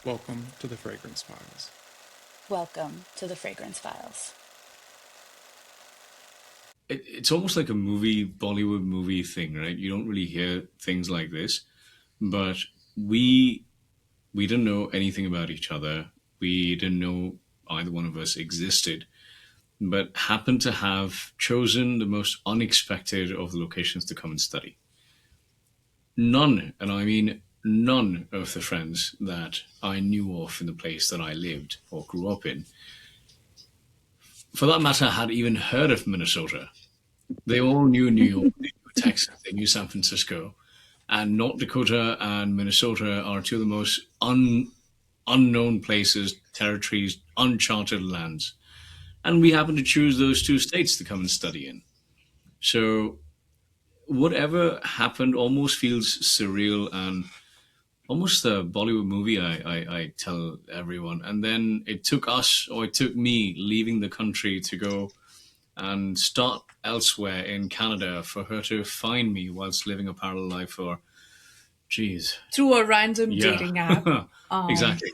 Welcome to the Fragrance Files. Welcome to the Fragrance Files. It's almost like a Bollywood movie thing, right? You don't really hear things like this, but we we didn't know anything about each other. We didn't know either one of us existed, but happened to have chosen the most unexpected of the locations to come and study. None, and I mean none of the friends that I knew of in the place that I lived or grew up in, for that matter, had even heard of Minnesota. They all knew New York, they knew Texas, they knew San Francisco, and North Dakota and Minnesota are two of the most unknown places, territories, uncharted lands. And we happen to choose those two states to come and study in. So whatever happened almost feels surreal and almost a Bollywood movie, I tell everyone. And then it took us, or it took me, leaving the country to go and start elsewhere in Canada for her to find me whilst living a parallel life for, geez, through a random yeah, dating app. exactly.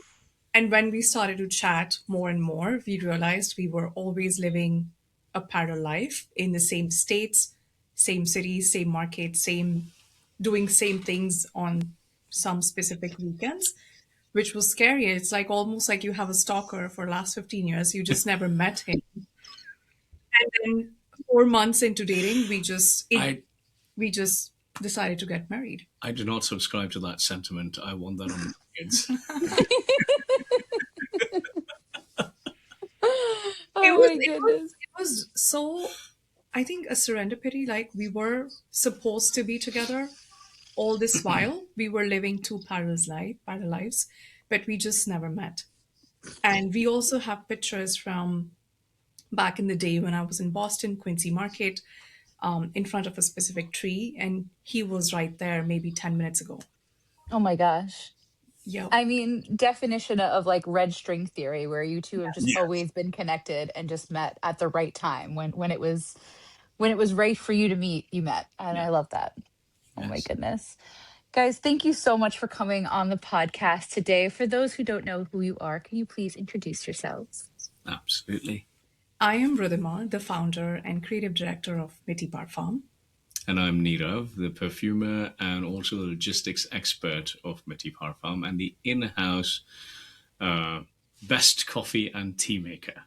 And when we started to chat more and more, we realized we were always living a parallel life in the same states, same cities, same markets, same doing same things on some specific weekends, which was scary. It's like almost like you have a stalker for the last 15 years. You just never met him. And then 4 months into dating, I we just decided to get married. I do not subscribe to that sentiment. I want that on my kids. It Oh was my it was goodness. it was so, I think, a serendipity. Like we were supposed to be together all this while. We were living two parallel lives, but we just never met. And we also have pictures from back in the day when I was in Boston, Quincy Market, in front of a specific tree, and he was right there maybe 10 minutes ago. Oh my gosh. Yep. I mean, definition of like red string theory, where you two have just Yeah. always been connected and just met at the right time when it was right for you to meet, you met. And Yeah. I love that. Oh my Yes. goodness. Guys, thank you so much for coming on the podcast today. For those who don't know who you are, can you please introduce yourselves? Absolutely. I am Ridhima, the founder and creative director of Mitti Parfum. And I'm Neerav, the perfumer and also the logistics expert of Mitti Parfum and the in-house uh, best coffee and tea maker.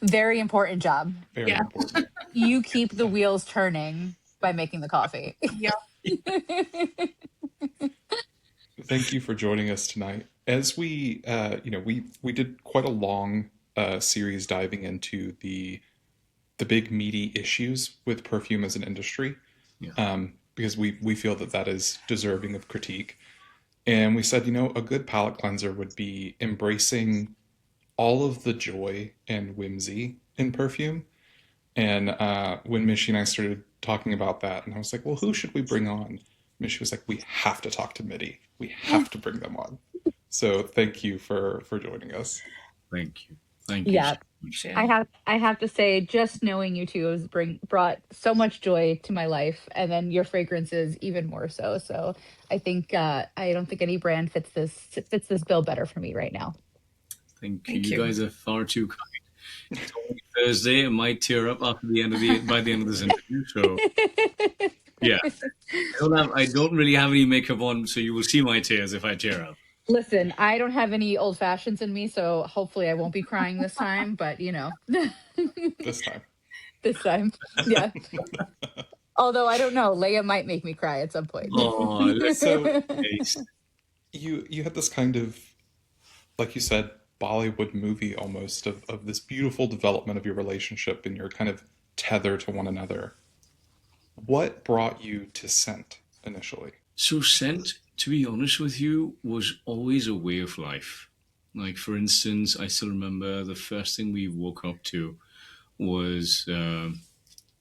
Very important job. Very Yeah. important. You keep the wheels turning by making the coffee. Yeah. Thank you for joining us tonight. As we did quite a long series diving into the big meaty issues with perfume as an industry, Yeah. because we feel that that is deserving of critique. And we said, a good palate cleanser would be embracing all of the joy and whimsy in perfume. And when Mishi and I started talking about that, and I was like, well, who should we bring on? Mishi was like, we have to talk to Mitty. We have to bring them on. So thank you for joining us. Thank you. Thank you so Yeah. much. Sure. I have to say, just knowing you two has brought so much joy to my life, and then your fragrances even more so. So I think I don't think any brand fits this bill better for me right now. Thank you. Thank You you. guys are far too kind. It's only Thursday. I might tear up after the end of the by the end of this interview. So yeah, I don't really have any makeup on, so you will see my tears if I tear up. Listen, I don't have any old fashions in me, so hopefully I won't be crying this time. But This time. this time, yeah. Although I don't know, Leia might make me cry at some point. Oh, let's So face. you had this kind of, like you said, Bollywood movie almost of this beautiful development of your relationship and your kind of tether to one another. What brought you to scent initially? So scent, to be honest with you, was always a way of life. Like for instance, I still remember the first thing we woke up to was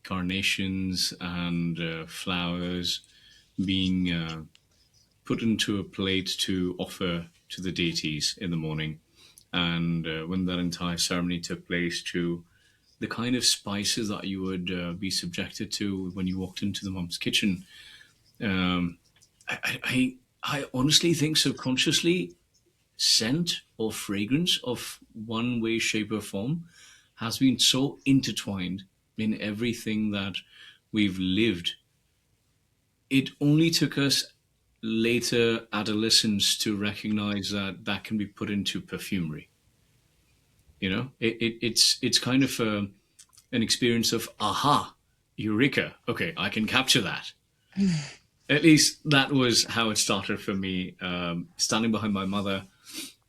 carnations and flowers being put into a plate to offer to the deities in the morning. And when that entire ceremony took place, to the kind of spices that you would be subjected to when you walked into the mom's kitchen. Um, I honestly think subconsciously scent or fragrance of one way, shape, or form has been so intertwined in everything that we've lived. It only took us later adolescence to recognize that that can be put into perfumery. It's kind of an experience of aha, eureka. Okay, I can capture that. At least that was how it started for me. Standing behind my mother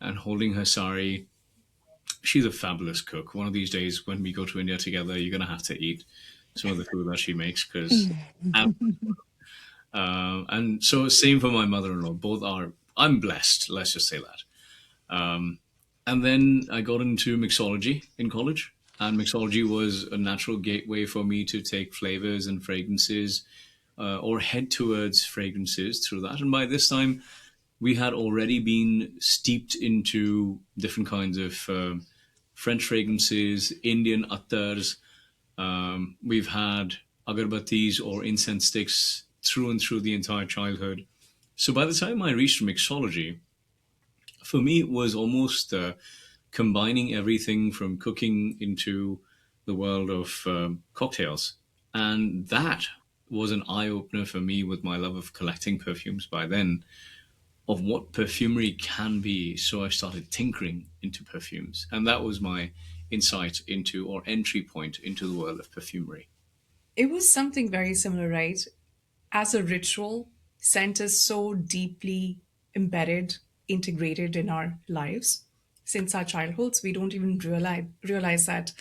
and holding her sari. She's a fabulous cook. One of these days, when we go to India together, you're gonna have to eat some of the food that she makes because. And so, same for my mother-in-law. Both are. I'm blessed. Let's just say that. And then I got into mixology in college, and mixology was a natural gateway for me to take flavors and fragrances, or head towards fragrances through that. And by this time, we had already been steeped into different kinds of French fragrances, Indian attars. We've had agarbattis or incense sticks through and through the entire childhood. So by the time I reached mixology, for me, it was almost combining everything from cooking into the world of cocktails. And that was an eye opener for me with my love of collecting perfumes by then, of what perfumery can be. So I started tinkering into perfumes. And that was my insight into or entry point into the world of perfumery. It was something very similar, right? As a ritual, scent is so deeply embedded, integrated in our lives since our childhoods. We don't even realize that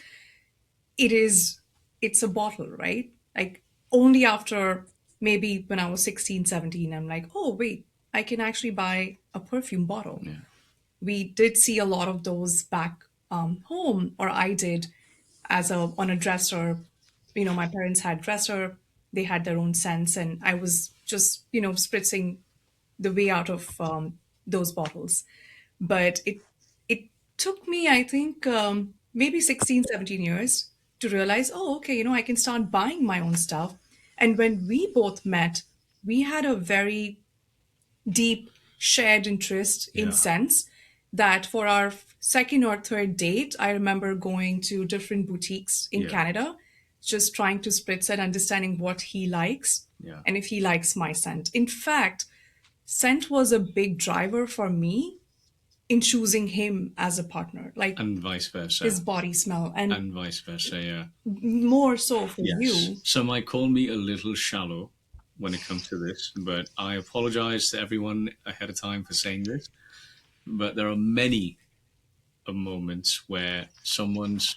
it is it's a bottle, right? Like only after maybe when I was 16, 17, I'm like, oh wait, I can actually buy a perfume bottle. Yeah. We did see a lot of those back home, or I did, as a on a dresser. My parents had dresser, they had their own scents, and I was just spritzing the way out of those bottles. But it took me, I think, maybe 16, 17 years to realize, oh, okay, I can start buying my own stuff. And when we both met, we had a very deep shared interest in Yeah. scents, that for our second or third date, I remember going to different boutiques in Yeah. Canada, just trying to spritz and understanding what he likes Yeah. and if he likes my scent. In fact, scent was a big driver for me in choosing him as a partner, like And vice his versa. body smell, and And vice versa, yeah. more so for Yes. you. Some might call me a little shallow when it comes to this, but I apologize to everyone ahead of time for saying this. But there are many moments where someone's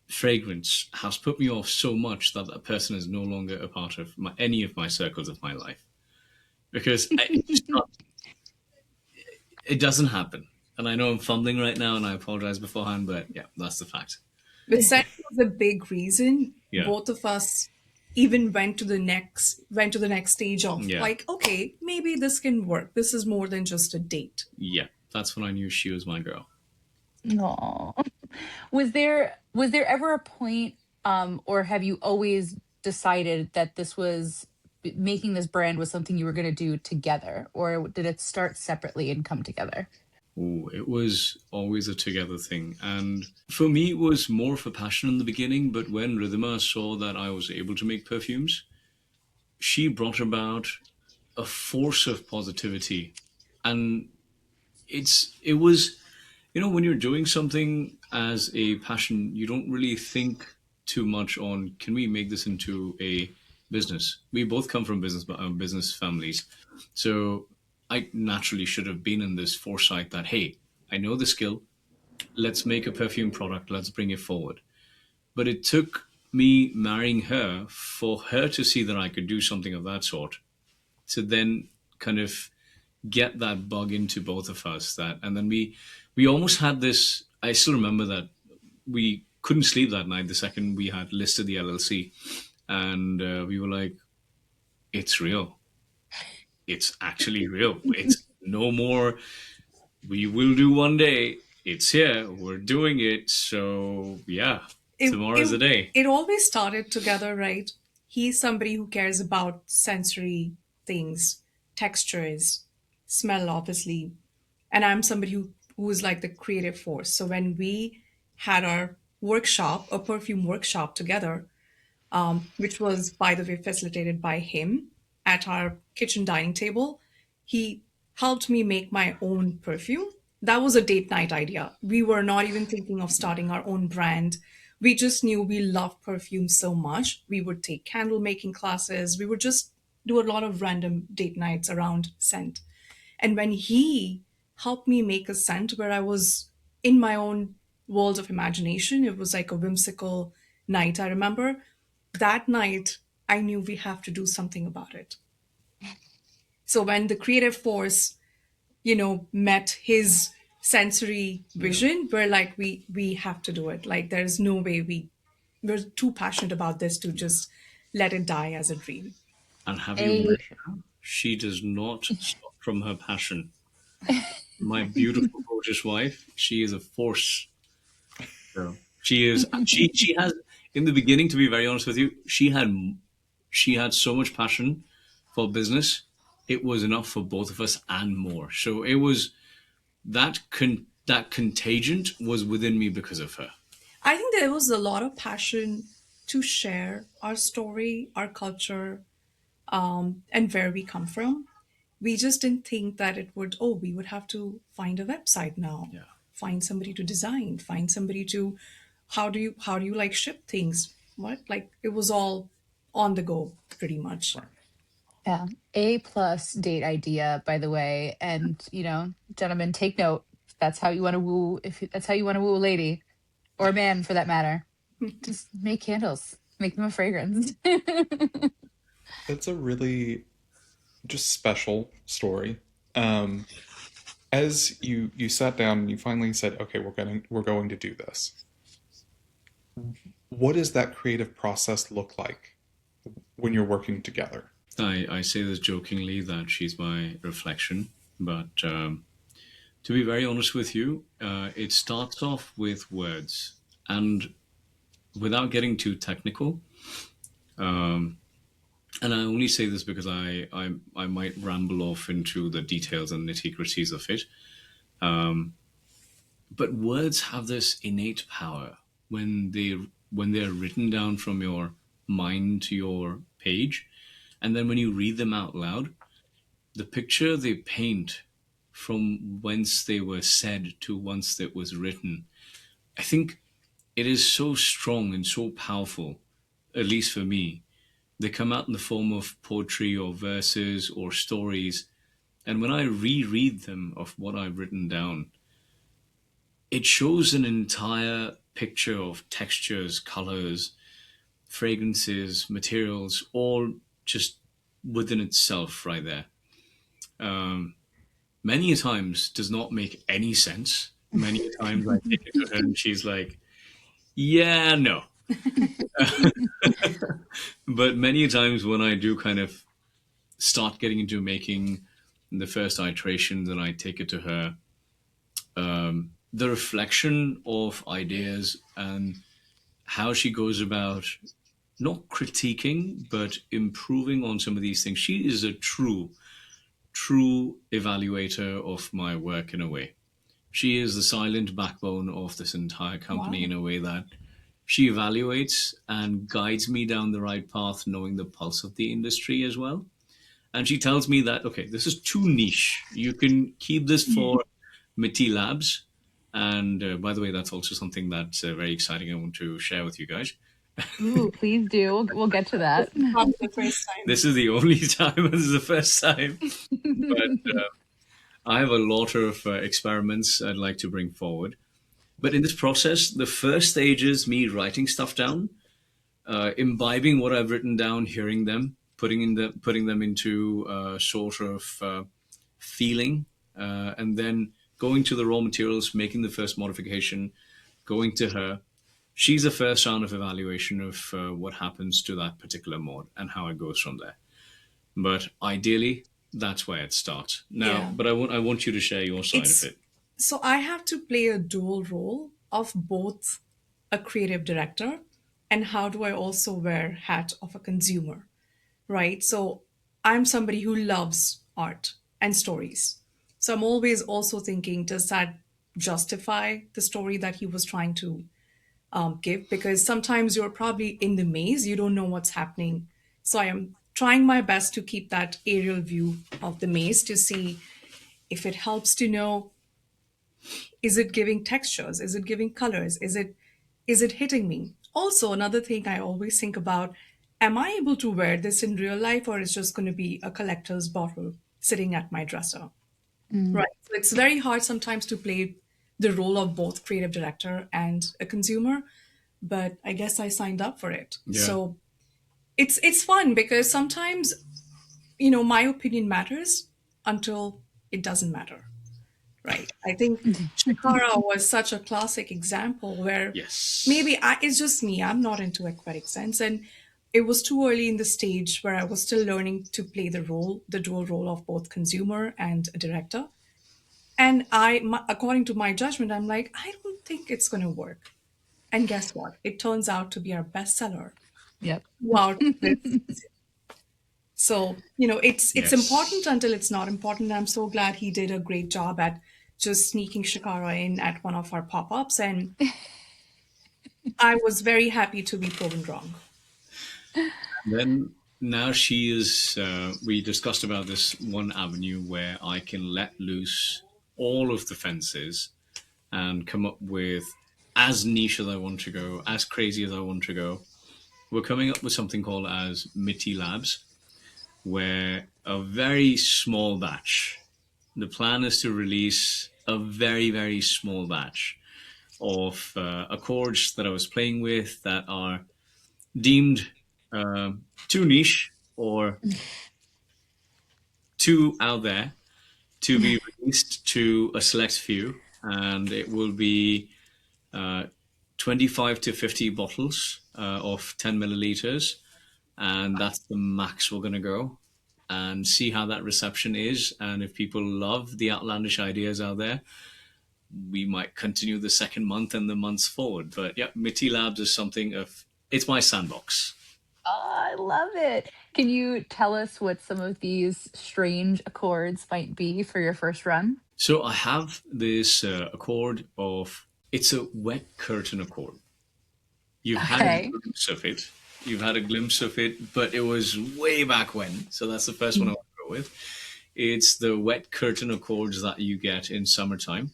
fragrance has put me off so much that that person is no longer a part of any of my circles of my life. Because it doesn't happen. And I know I'm fumbling right now and I apologize beforehand, but yeah, that's the fact. But scent was a big reason Yeah. both of us even went to the next stage of, Yeah. like, okay, maybe this can work. This is more than just a date. Yeah. That's when I knew she was my girl. Aw. Was there ever a point, or have you always decided that making this brand was something you were going to do together, or did it start separately and come together? Ooh, it was always a together thing. And for me, it was more of a passion in the beginning. But when Ridhima saw that I was able to make perfumes, she brought about a force of positivity. And it was when you're doing something as a passion, you don't really think too much on can we make this into a business. We both come from business families, so I naturally should have been in this foresight that hey, I know the skill. Let's make a perfume product. Let's bring it forward. But it took me marrying her for her to see that I could do something of that sort, to then kind of get that bug into both of us. That and then we almost had this. I still remember that we couldn't sleep that night the second we had listed the LLC, and we were like, "It's real. It's actually real. It's no more. We will do one day. It's here. We're doing it. So yeah, It, tomorrow's the it, day." it always started together, right? He's somebody who cares about sensory things, textures, smell, obviously. and I'm somebody who is like the creative force. So when we had our workshop, a perfume workshop together, which was, by the way, facilitated by him at our kitchen dining table. He helped me make my own perfume. That was a date night idea. We were not even thinking of starting our own brand. We just knew we loved perfume so much. We would take candle making classes. We would just do a lot of random date nights around scent. And when he helped me make a scent where I was in my own world of imagination, it was like a whimsical night, I remember. That night, I knew we have to do something about it. So when the creative force, met his sensory Yeah. vision, we're like, we have to do it. Like there's no way we're too passionate about this to just let it die as a dream. And have you A met her? She does not stop from her passion. My beautiful, gorgeous wife, she is a force. So she is. She has in the beginning. To be very honest with you, she had so much passion for business. It was enough for both of us and more. So it was that contagion was within me because of her. I think there was a lot of passion to share our story, our culture, and where we come from. We just didn't think that we would have to find a website now, Yeah. find somebody to design, find somebody to, how do you like ship things? What? Like it was all on the go pretty much. Right. Yeah, A plus date idea, by the way. And, gentlemen, take note. If that's how you want to woo, if that's how you want to woo a lady or a man for that matter, just make candles, make them a fragrance. That's a really just special story. Um, as you sat down and you finally said, "Okay, we're going to do this." What does that creative process look like when you're working together? I say this jokingly that she's my reflection, but to be very honest with you, it starts off with words. And without getting too technical, and I only say this because I might ramble off into the details and nitty gritties of it, but words have this innate power when they're written down from your mind to your page, and then when you read them out loud, the picture they paint from whence they were said to once it was written, I think it is so strong and so powerful, at least for me. They come out in the form of poetry or verses or stories. And when I reread them of what I've written down, it shows an entire picture of textures, colors, fragrances, materials, all just within itself right there. Um, Many a times does not make any sense. Many a times I take it to her and she's like, yeah, no. But many a times when I do kind of start getting into making the first iterations and I take it to her, the reflection of ideas and how she goes about not critiquing but improving on some of these things. She is a true evaluator of my work in a way. She is the silent backbone of this entire company Wow. in a way that she evaluates and guides me down the right path, knowing the pulse of the industry as well. And she tells me that, okay, this is too niche. You can keep this for Mitti Labs. And by the way, that's also something that's very exciting. I want to share with you guys. Ooh, please do. We'll get to that. Probably the first time. This is the only time, this is the first time. But I have a lot of experiments I'd like to bring forward. But in this process, the first stage is me writing stuff down, imbibing what I've written down, hearing them, putting them into sort of feeling, and then going to the raw materials, making the first modification, going to her. She's the first round of evaluation of what happens to that particular mod and how it goes from there. But ideally, that's where it starts. Now, Yeah. but I want you to share your side of It's it. so I have to play a dual role of both a creative director and how do I also wear hat of a consumer, right? So I'm somebody who loves art and stories. So I'm always also thinking, does that justify the story that he was trying to give? Because sometimes you're probably in the maze, you don't know what's happening. So I am trying my best to keep that aerial view of the maze to see if it helps to know, is it giving textures, is it giving colors, is it hitting me? Also, another thing I always think about, am I able to wear this in real life, or is just going to be a collector's bottle sitting at my dresser? Mm. Right. So it's very hard sometimes to play the role of both creative director and a consumer, but I guess I signed up for it. Yeah. So it's fun because sometimes, my opinion matters until it doesn't matter. Right. I think Shikara was such a classic example where Yes. maybe it's just me, I'm not into aquatic scents. And it was too early in the stage where I was still learning to play the dual role of both consumer and a director. And according to my judgment, I'm like, I don't think it's going to work. And guess what? It turns out to be our bestseller Yep. throughout this. So, it's important Yes. until it's not important. I'm so glad he did a great job at just sneaking Shikara in at one of our pop-ups, and I was very happy to be proven wrong. Then now she is. We discussed about this one avenue where I can let loose all of the fences and come up with as niche as I want to go, as crazy as I want to go. We're coming up with something called as Mitti Labs, where a very small batch. The plan is to release a very, very small batch of accords that I was playing with that are deemed too niche or too out there to be released to a select few. And it will be uh, 25 to 50 bottles of 10 milliliters. And that's the max we're going to go and see how that reception is. And if people love the outlandish ideas out there, we might continue the second month and the months forward. But yeah, Mitti Labs is something of, it's my sandbox. Oh, I love it. Can you tell us what some of these strange accords might be for your first run? So I have this accord of, it's a wet curtain accord. You've had a Okay. glimpse of it. You've had a glimpse of it, but it was way back when. So that's the first one I want to go with. It's the wet curtain accords that you get in summertime.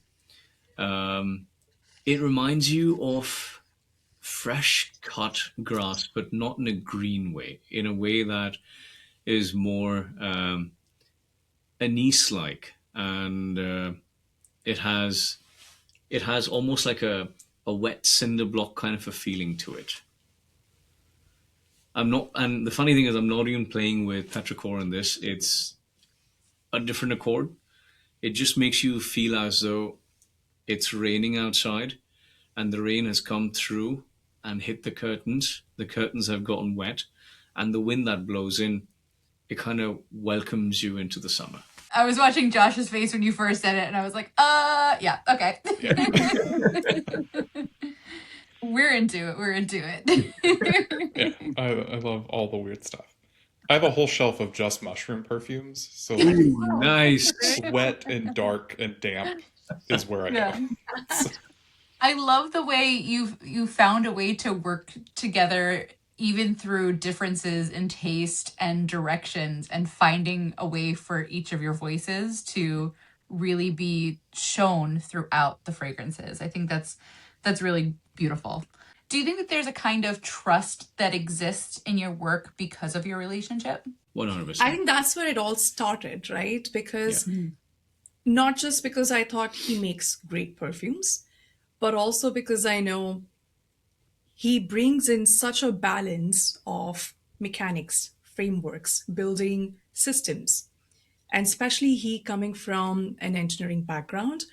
Um, it reminds you of fresh cut grass, but not in a green way, in a way that is more anise-like, and it has it has almost like a wet cinder block kind of a feeling to it. I'm not, and the funny thing is, I'm not even playing with petrichor in this. It's a different accord. It just makes you feel as though it's raining outside, and the rain has come through and hit the curtains. The curtains have gotten wet, and the wind that blows in, it kind of welcomes you into the summer. I was watching Josh's face when you first said it, and I was like, yeah, okay. Yeah. We're into it. We're into it. Yeah, I love all the weird stuff. I have a whole shelf of just mushroom perfumes, so like Nice. wet and dark and damp is where I Yeah. go. So, I love the way you found a way to work together even through differences in taste and directions and finding a way for each of your voices to really be shown throughout the fragrances. I think that's really beautiful. Do you think that there's a kind of trust that exists in your work because of your relationship? 100%. I think that's where it all started, right? Yeah. Because not just because I thought he makes great perfumes, but also because I know he brings in such a balance of mechanics, frameworks, building systems, and especially he coming from an engineering background,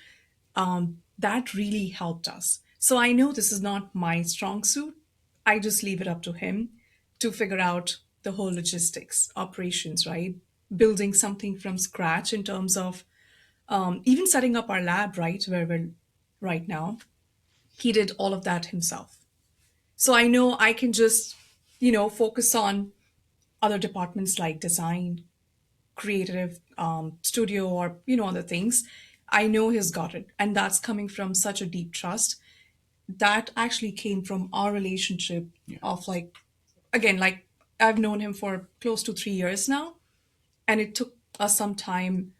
that really helped us. So I know this is not my strong suit. I just leave it up to him to figure out the whole logistics, operations, right? Building something from scratch in terms of even setting up our lab, right, where we're right now. He did all of that himself. So I know I can just, focus on other departments like design, creative studio or other things, I know he's got it, and that's coming from such a deep trust that actually came from our relationship of like, again, like I've known him for close to 3 years now, and it took us some time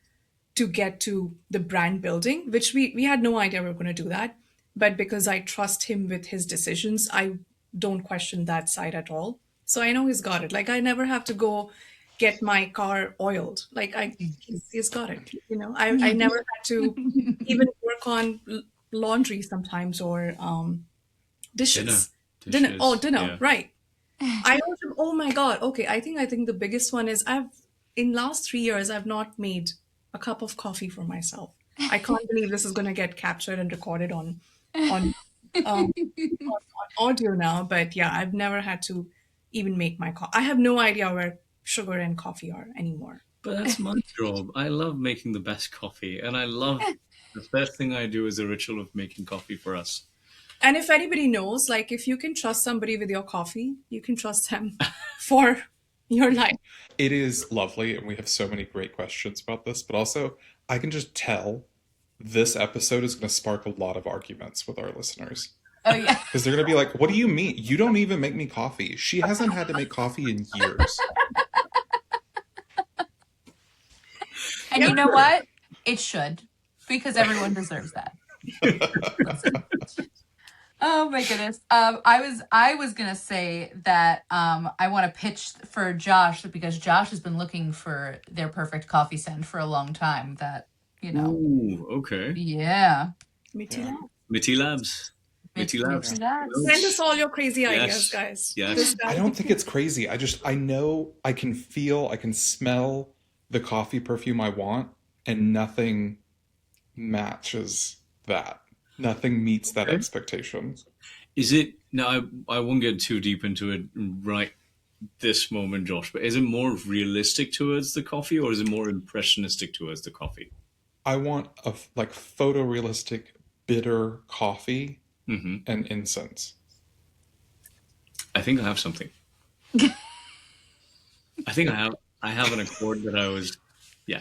to get to the brand building, which we had no idea we were going to do that. But because I trust him with his decisions, I don't question that side at all. So I know he's got it. Like I never have to go get my car oiled. Like he's got it. I never had to even work on laundry sometimes or Dinner. dishes. Dinner. Oh, Dishes. dinner. Yeah. Right. I also, oh my God. Okay, I think the biggest one is in last 3 years I've not made a cup of coffee for myself. I can't believe this is going to get captured and recorded on um on audio now. But yeah, I've never had to even make my coffee. I have no idea where sugar and coffee are anymore. But that's my job. I love making the best coffee, and I love the first thing I do is a ritual of making coffee for us. And if anybody knows, like if you can trust somebody with your coffee, you can trust them for your life. It is lovely, and we have so many great questions about this, but also I can just tell this episode is going to spark a lot of arguments with our listeners. Oh yeah. Because they're going to be like, what do you mean? You don't even make me coffee. She hasn't had to make coffee in years. And you know what? It should, because everyone deserves that. Listen. Oh my goodness. I was gonna say that I want to pitch for Josh because Josh has been looking for their perfect coffee scent for a long time. That Ooh, okay. yeah. Mitti Yeah. Lab. Mitti Labs. Mitti Labs. Send us all your crazy ideas, Yes. guys. Yes. This I guy. don't think it's crazy. I know, I can feel, I can smell the coffee perfume I want, and nothing matches that. Nothing meets that Okay. expectation. Is it now? I won't get too deep into it right this moment, Josh. But is it more realistic towards the coffee, or is it more impressionistic towards the coffee? I want a like photorealistic bitter coffee Hmm. and incense. I think I have something. I think I have an accord that I was. Yeah.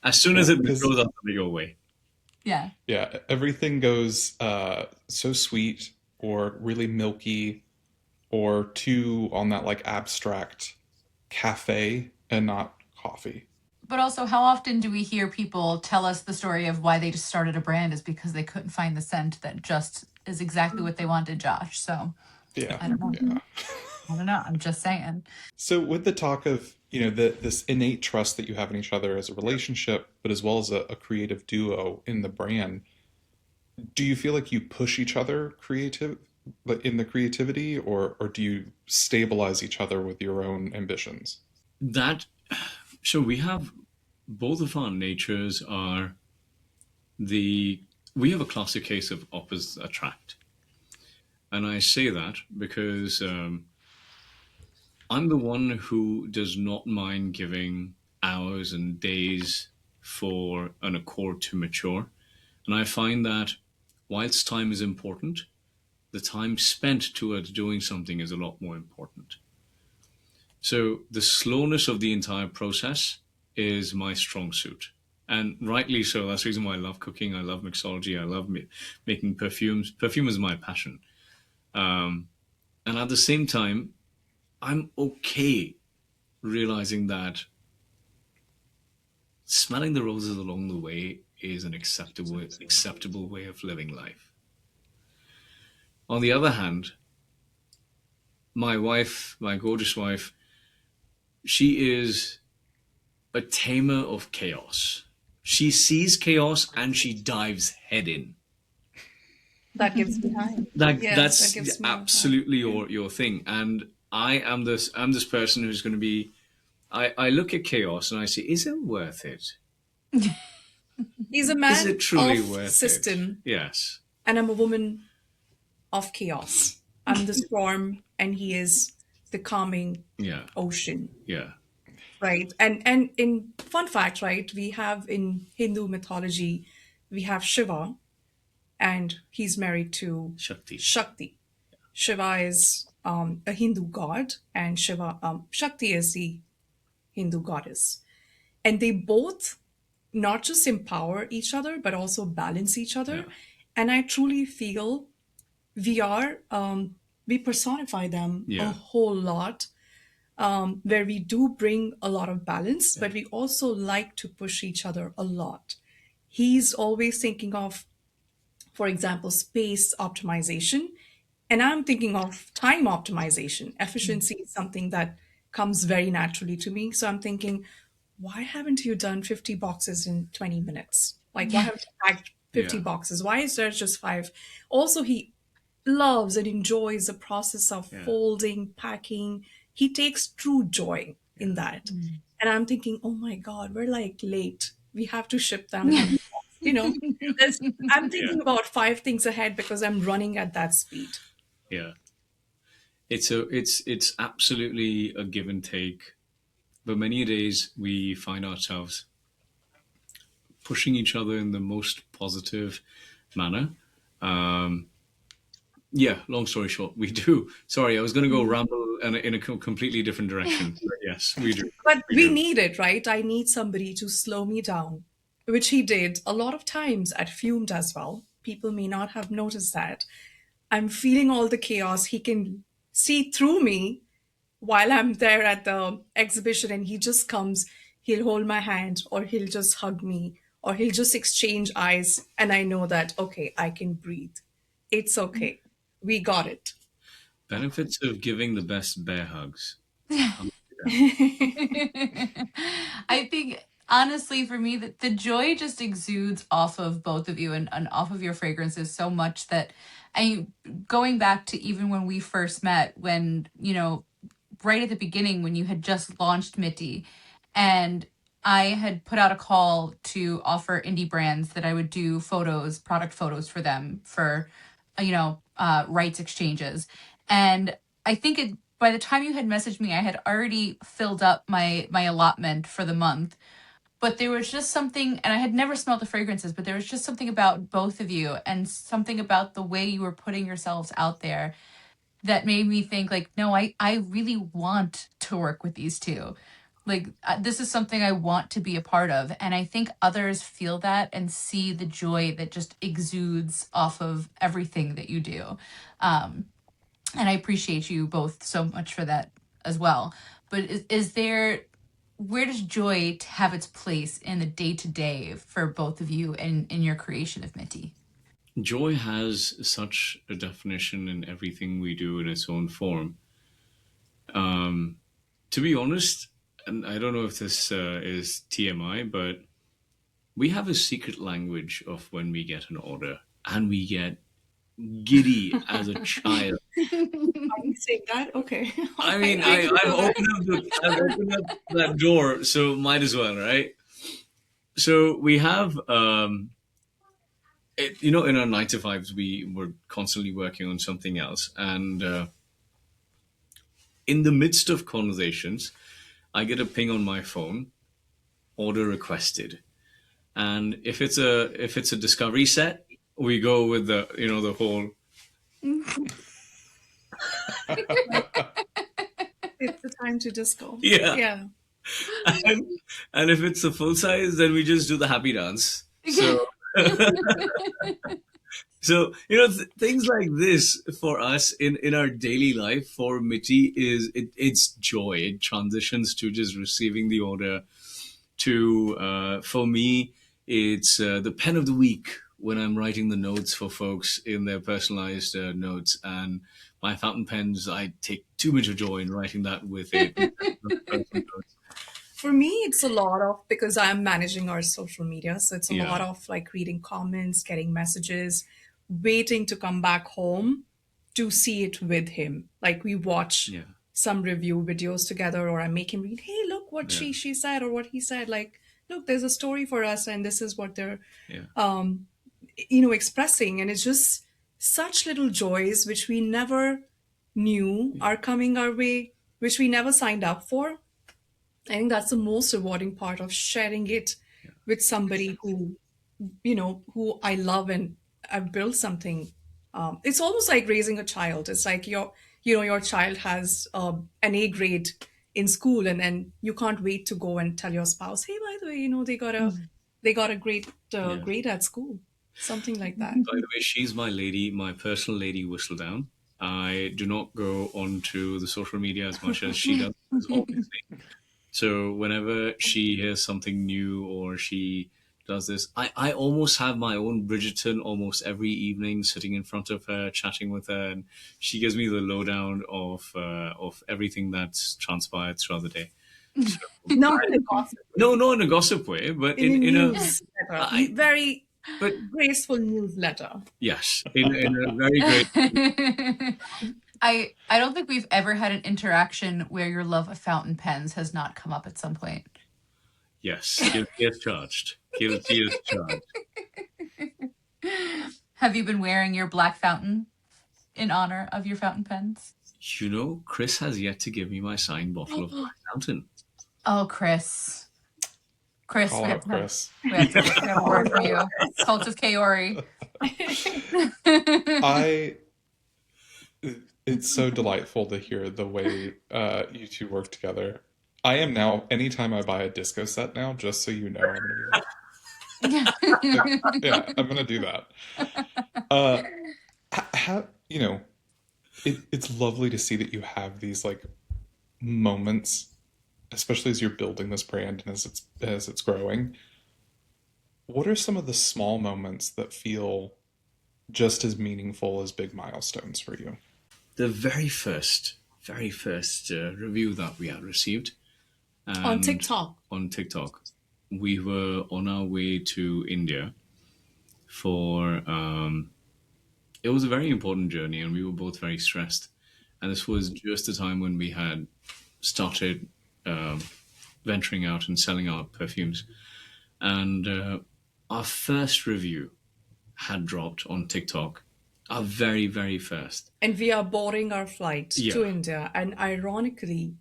As soon as Yeah, it because goes up, to go away. Yeah. yeah, everything goes so sweet or really milky or too on that like abstract cafe and not coffee. But also, how often do we hear people tell us the story of why they just started a brand is because they couldn't find the scent that just is exactly what they wanted, Josh? So Yeah, I don't know. yeah. I don't know. I'm just saying. So with the talk of, this innate trust that you have in each other as a relationship, but as well as a creative duo in the brand, do you feel like you push each other creative like in the creativity, or do you stabilize each other with your own ambitions? That so we have both of our natures are the we have a classic case of opposites attract, and I say that because I'm the one who does not mind giving hours and days for an accord to mature, and I find that whilst time is important, the time spent towards doing something is a lot more important. So the slowness of the entire process is my strong suit. And rightly so. That's the reason why I love cooking. I love mixology. I love making perfumes. Perfume is my passion. Um, and at the same time, I'm okay realizing that smelling the roses along the way is an acceptable way of living life. On the other hand, my wife, my gorgeous wife, she is a tamer of chaos. She sees chaos and she dives head in. That gives me high. That Yes, that that's gives me high. absolutely your thing. And I'm this person who's going to be. I look at chaos and I say, is it worth it? He's a Is man it truly of worth it? system, Yes. and I'm a woman of chaos. I'm the storm, and he is the calming Yeah. ocean. Yeah. Right. And in fun fact, right, we have in Hindu mythology, we have Shiva, and he's married to Shakti. Shakti. Shiva is a Hindu god, and Shakti is the Hindu goddess. And they both not just empower each other, but also balance each other. Yeah. And I truly feel we are, we personify them a Yeah. whole lot, where we do bring a lot of balance, Yeah. but we also like to push each other a lot. He's always thinking of, for example, space optimization. And I'm thinking of time optimization. Efficiency is something that comes very naturally to me. So I'm thinking, why haven't you done 50 boxes in 20 minutes? Like, why haven't you packed 50 Yeah. boxes? Why is there just five? Also, he loves and enjoys the process of Yeah. folding, packing. He takes true joy in Yeah. that. And I'm thinking, oh my God, we're like late. We have to ship them how many boxes? You know, there's, I'm Yeah. thinking about five things ahead because I'm running at that speed. Yeah. It's absolutely a give and take. But many days we find ourselves pushing each other in the most positive manner. Um, yeah, long story short, we do. Sorry, I was going to go ramble in a completely different direction. But yes, we do. But We we do. need it, right? I need somebody to slow me down, which he did a lot of times at Fumed as well. People may not have noticed that. I'm feeling all the chaos. He can see through me while I'm there at the exhibition, and he just comes, he'll hold my hand, or he'll just hug me, or he'll just exchange eyes. And I know that, okay, I can breathe. It's okay. We got it. Benefits of giving the best bear hugs. I'll do that. I think honestly for me that the joy just exudes off of both of you and off of your fragrances so much that I going back to even when we first met when right at the beginning when you had just launched Mitti and I had put out a call to offer indie brands that I would do photos, product photos for them for, rights exchanges. And I think by the time you had messaged me, I had already filled up my allotment for the month. But there was just something, and I had never smelled the fragrances, but there was just something about both of you and something about the way you were putting yourselves out there that made me think like no I really want to work with these two like this is something I want to be a part of and I think others feel that and see the joy that just exudes off of everything that you do um and I appreciate you both so much for that as well but is there where does joy have its place in the day to day for both of you and in your creation of Mitti? Joy has such a definition in everything we do in its own form. To be honest, and I don't know if this is TMI, but we have a secret language of when we get an order, and we get giddy as a child. Are you saying that? Okay. All I right. mean, I didn't I've know that. opened up I've opened up that door, so might as well, right? So we have, in our 9 to 5s, we were constantly working on something else, and in the midst of conversations, I get a ping on my phone, order requested, and if it's a discovery set, we go with the whole It's the time to disco. yeah, Yeah. and, and if it's a full size, then we just do the happy dance. So things like this for us in our daily life for Mitti it's joy. It transitions to just receiving the order to for me it's the pen of the week when I'm writing the notes for folks in their personalized notes, and my fountain pens, I take too much of joy in writing that with it. Personal notes. For me, it's a lot of because I'm managing our social media. So it's a lot Yeah, of like reading comments, getting messages, waiting to come back home to see it with him. Like we watch yeah, some review videos together, or I make him read, hey, look what yeah, she said or what he said. Like, look, there's a story for us, and this is what they're yeah, expressing. And it's just such little joys which we never knew yeah, are coming our way, which we never signed up for. I think that's the most rewarding part of sharing it yeah, with somebody who I love and I've built something. It's almost like raising a child. It's like your child has an A grade in school, and then you can't wait to go and tell your spouse, hey, by the way, they got a great Yeah. grade at school, something like that. By the way, she's my lady, my personal lady whistledown. I do not go onto the social media as much as she does, obviously. So whenever she hears something new or she does this, I almost have my own Bridgerton almost every evening, sitting in front of her, chatting with her, and she gives me the lowdown of everything that's transpired throughout the day. So, Not in a gossip no, way, not in a gossip way, but in a in a newsletter, I, very but graceful newsletter. yes, in a very great. I don't think we've ever had an interaction where your love of fountain pens has not come up at some point. Yes, guilty as charged. Guilty as charged. Have you been wearing your black fountain in honor of your fountain pens? You know, Chris has yet to give me my signed bottle of Black Mountain. Oh, Chris. Chris, Call out Chris. we have a word from you. Cult of Kaori. It's so delightful to hear the way you two work together. I am now, anytime I buy a disco set now, just so you know, I'm gonna be like, yeah, I'm gonna do that. Uh, it's lovely to see that you have these like moments, especially as you're building this brand and as it's growing. What are some of the small moments that feel just as meaningful as big milestones for you? The very first review that we had received On TikTok. on TikTok, we were on our way to India for. It was a very important journey, and we were both very stressed. And this was just the time when we had started venturing out and selling our perfumes. And our first review had dropped on TikTok, our very, very first. And we are boarding our flight Yeah. to India. And ironically,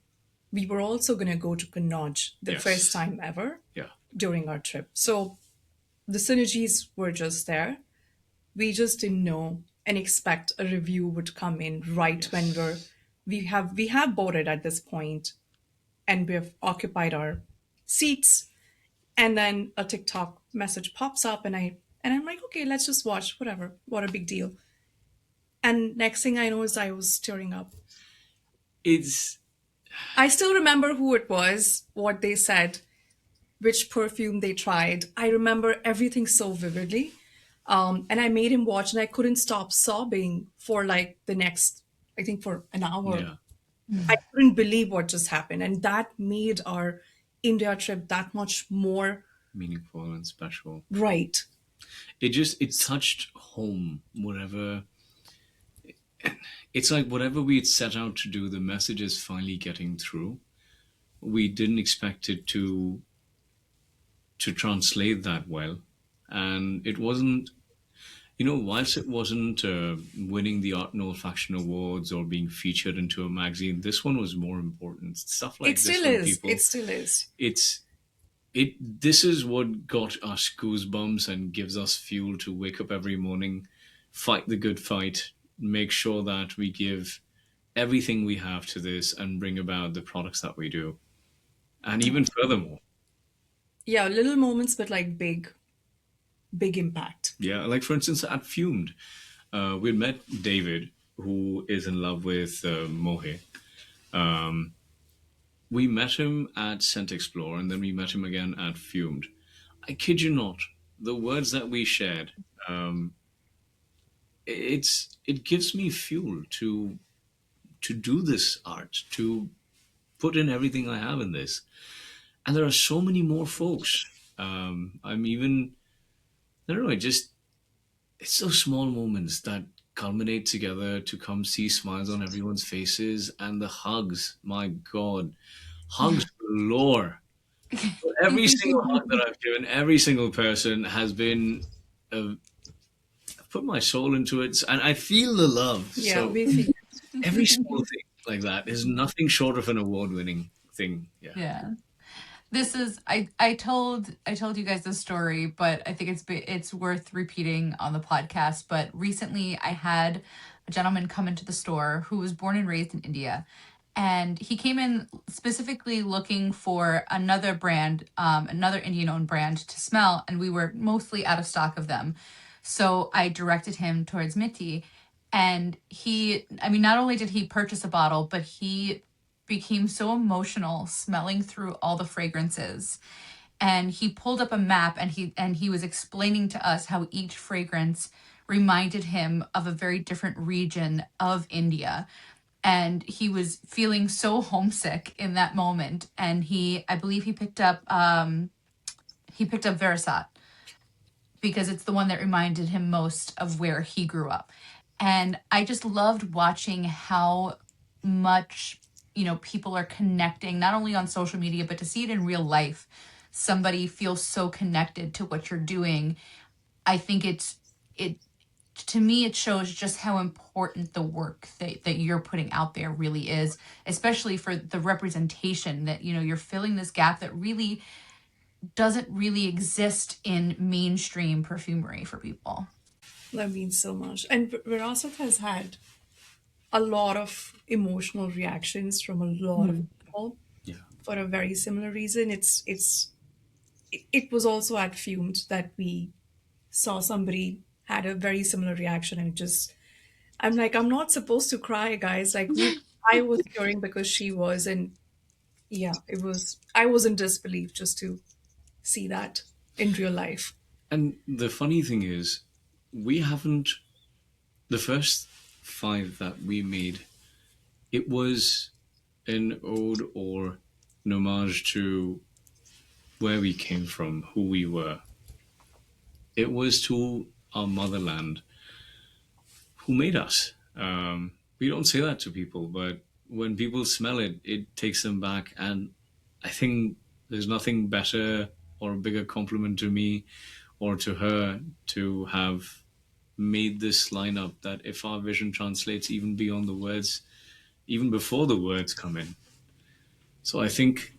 we were also going to go to Kannauj the Yes. first time ever Yeah. during our trip. So the synergies were just there. We just didn't know and expect a review would come in right Yes. when we have boarded at this point, and we've occupied our seats, and then a TikTok message pops up, and I'm like, okay, let's just watch, whatever, what a big deal. And next thing I know is I was tearing up. It's I still remember who it was, what they said, which perfume they tried. I remember everything so vividly. And I made him watch, and I couldn't stop sobbing for like the next, I think, for an hour. yeah. I couldn't believe what just happened. And that made our India trip that much more Meaningful and special. right. It touched home. Whatever. It's like whatever we had set out to do, the message is finally getting through. We didn't expect it to translate that well, and it wasn't. Whilst it wasn't winning the Art and Olfaction Awards or being featured into a magazine, this one was more important. Stuff like It this still when is. people, It still is. this is what got us goosebumps and gives us fuel to wake up every morning, fight the good fight, make sure that we give everything we have to this and bring about the products that we do. And even furthermore, Yeah, little moments, but like big, big impact. yeah, like for instance, at Fumed, we met David, who is in love with Mohe. We met him at Scent Explore, and then we met him again at Fumed. I kid you not, the words that we shared, it gives me fuel to do this art, to put in everything I have in this. And there are so many more folks. I'm even, I don't know, it's those small moments that culminate together to come see smiles on everyone's faces and the hugs. My God, hugs galore. Every single hug that I've given, every single person has been, I've put my soul into it, and I feel the love. Yeah, So we feel every small thing like that is nothing short of an award-winning thing. Yeah. Yeah. This is I told you guys this story, but I think it's worth repeating on the podcast. But recently I had a gentleman come into the store who was born and raised in India, and he came in specifically looking for another brand, another Indian owned brand to smell, and we were mostly out of stock of them. So I directed him towards Mitti, and I mean, not only did he purchase a bottle, but he became so emotional smelling through all the fragrances, and he pulled up a map, and he was explaining to us how each fragrance reminded him of a very different region of India, and he was feeling so homesick in that moment, and I believe he picked up Versat because it's the one that reminded him most of where he grew up. And I just loved watching how much, people are connecting, not only on social media, but to see it in real life. Somebody feels so connected to what you're doing. I think it, to me, it shows just how important the work that you're putting out there really is, especially for the representation that, you're filling this gap that really doesn't really exist in mainstream perfumery for people. That means so much. And Virasat has had a lot of emotional reactions from a lot of Mm. people Yeah. for a very similar reason. It was also at Fumed that we saw somebody had a very similar reaction, and it just, I'm like, I'm not supposed to cry, guys. Like, I was tearing because she was, and yeah, I was in disbelief just to see that in real life. And the funny thing is, we haven't, the first five that we made, it was an ode or an homage to where we came from, who we were. It was to our motherland who made us. We don't say that to people, but when people smell it, it takes them back. And I think there's nothing better or a bigger compliment to me or to her to have made this lineup that if our vision translates even beyond the words, even before the words come in. So I think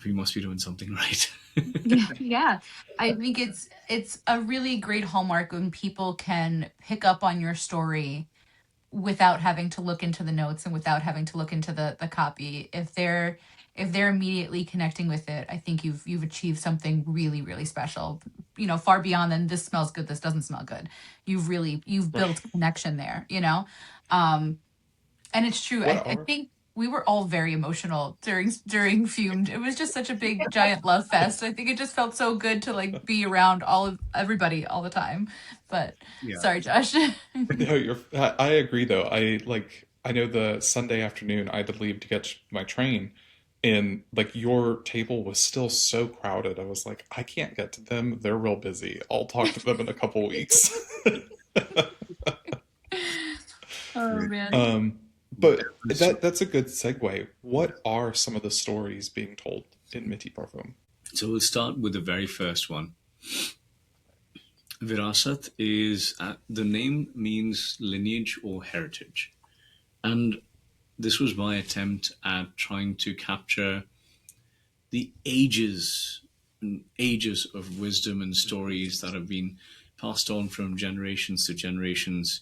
we must be doing something right. Yeah, yeah. I think it's a really great hallmark when people can pick up on your story without having to look into the notes and without having to look into the copy. If they're immediately connecting with it, I think you've achieved something really, really special. Far beyond than this smells good, this doesn't smell good. You've built Right. connection there, Um and it's true. What I are think we were all very emotional during Fumed. It was just such a big giant love fest. I think it just felt so good to like be around all of everybody all the time. But Yeah. sorry, Josh. no? I agree though. I know the Sunday afternoon I had to leave to catch my train, and like your table was still so crowded. I was like, I can't get to them. They're real busy. I'll talk to them in a couple weeks. Oh Great. man. Um, but that's a good segue. What are some of the stories being told in Mitti Parfum? So we'll start with the very first one. Virasat is the name means lineage or heritage, and this was my attempt at trying to capture the ages and ages of wisdom and stories that have been passed on from generations to generations,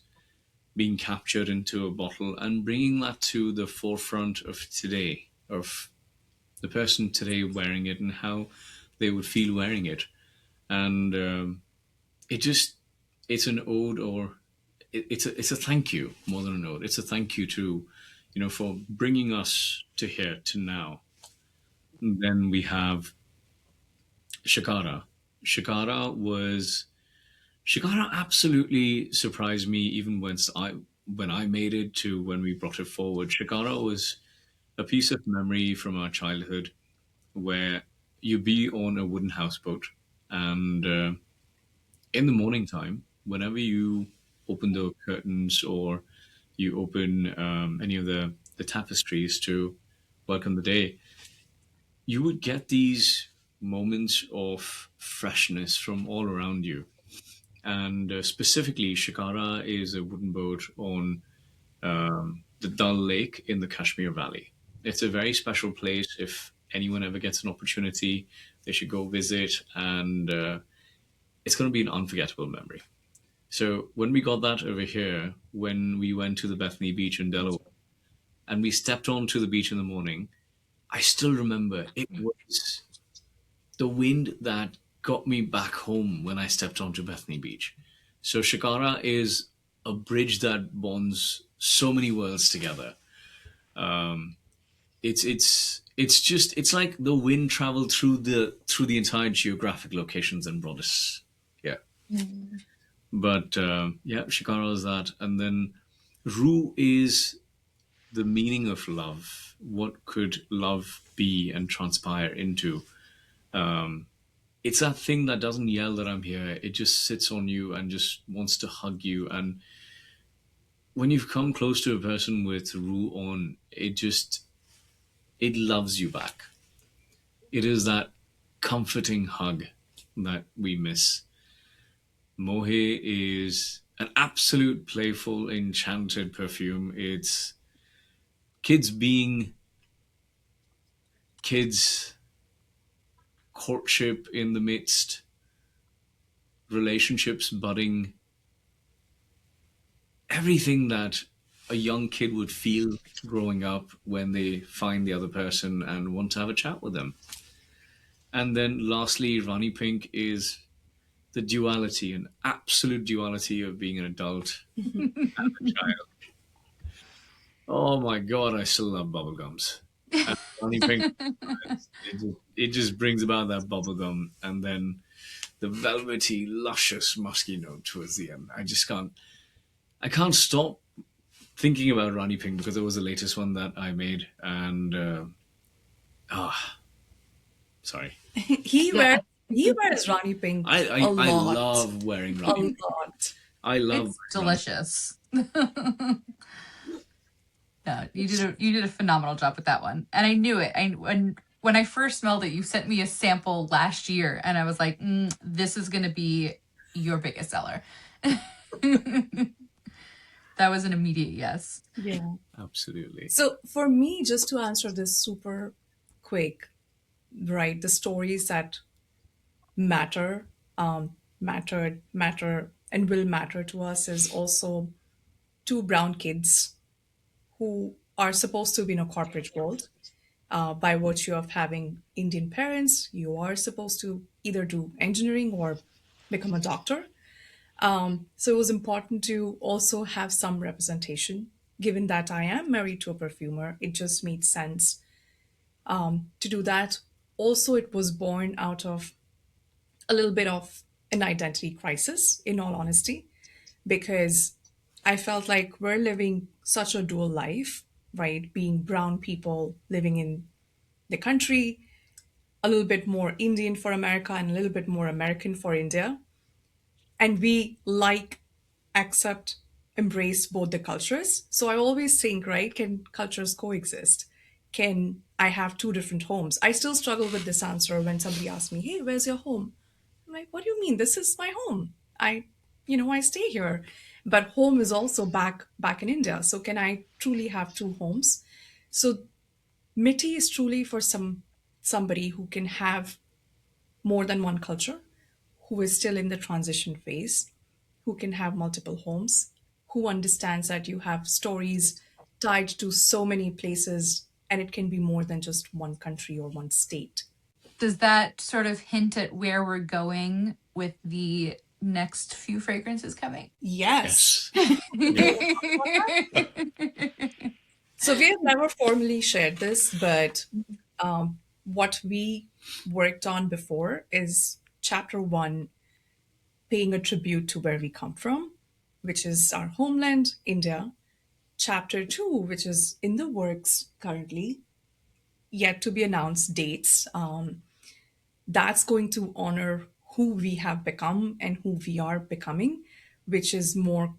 being captured into a bottle and bringing that to the forefront of today, of the person today wearing it and how they would feel wearing it. And it just, it's an ode or it's a thank you more than an ode. It's a thank you to, for bringing us to here, to now. And then we have Shakara. Shakara was Shakara absolutely surprised me even when I made it to when we brought it forward. Shakara was a piece of memory from our childhood where you be on a wooden houseboat and in the morning time, whenever you open the curtains or you open any of the tapestries to welcome the day, you would get these moments of freshness from all around you. And specifically, Shikara is a wooden boat on the Dal Lake in the Kashmir Valley. It's a very special place. If anyone ever gets an opportunity, they should go visit, and it's going to be an unforgettable memory. So when we got that over here, when we went to the Bethany Beach in Delaware, and we stepped onto the beach in the morning. I still remember it was the wind that got me back home when I stepped onto Bethany Beach. So Shikara is a bridge that bonds so many worlds together. It's like the wind traveled through the entire geographic locations and brought us here. But yeah, Shikara is that, and then Ru is the meaning of love. What could love be and transpire into? It's that thing that doesn't yell that I'm here. It just sits on you and just wants to hug you. And when you've come close to a person with Ru on, it loves you back. It is that comforting hug that we miss. Mohe is an absolute playful, enchanted perfume. It's kids being kids, courtship in the midst, relationships budding, everything that a young kid would feel growing up when they find the other person and want to have a chat with them. And then lastly, Rani Pink is the duality, an absolute duality of being an adult and a child. Oh my god, I still love bubblegums. And Rani Pink, it just brings about that bubblegum and then the velvety, luscious, musky note towards the end. I can't stop thinking about Rani Pink because it was the latest one that I made. And, sorry. he Yeah, wears he wears Rani Pink a I lot, love wearing a Rani Pink. lot. I love it's wearing Rani delicious. No, you did a phenomenal job with that one, and I knew it. When I first smelled it, you sent me a sample last year, and I was like, "This is going to be your biggest seller." That was an immediate yes. Yeah. Absolutely. So for me, just to answer this super quick, right? The stories that matter, matter, and will matter to us is also two brown kids who are supposed to be in a corporate world. By virtue of having Indian parents, you are supposed to either do engineering or become a doctor. So it was important to also have some representation. Given that I am married to a perfumer, it just made sense to do that. Also, it was born out of a little bit of an identity crisis, in all honesty, because I felt like we're living such a dual life, right? Being brown people living in the country, a little bit more Indian for America and a little bit more American for India. And we like, accept, embrace both the cultures. So I always think, right, can cultures coexist? Can I have two different homes? I still struggle with this answer when somebody asks me, hey, where's your home? I'm like, what do you mean? This is my home. I stay here. But home is also back in India. So can I truly have two homes? So Mitti is truly for somebody who can have more than one culture, who is still in the transition phase, who can have multiple homes, who understands that you have stories tied to so many places and it can be more than just one country or one state. Does that sort of hint at where we're going with the next few fragrances coming? Yes. Yes. Yeah. So we have never formally shared this, but what we worked on before is chapter one, paying a tribute to where we come from, which is our homeland, India. Chapter two, which is in the works currently, yet to be announced dates. That's going to honor who we have become and who we are becoming, which is more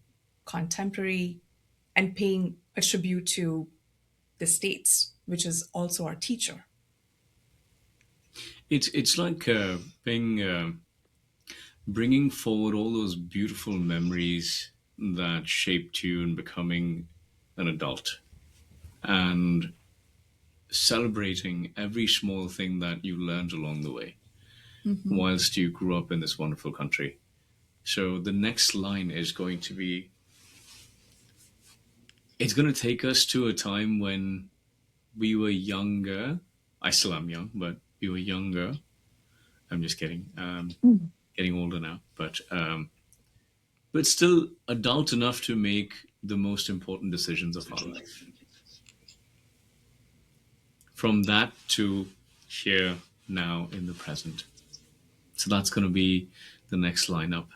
contemporary and paying a tribute to the States, which is also our teacher. It's like being bringing forward all those beautiful memories that shaped you in becoming an adult and celebrating every small thing that you learned along the way whilst you grew up in this wonderful country. So the next line is going to be it's going to take us to a time when we were younger. I still am young, but we were younger. I'm just kidding. Getting older now, but still adult enough to make the most important decisions of our life. From that to here now in the present. So that's going to be the next lineup.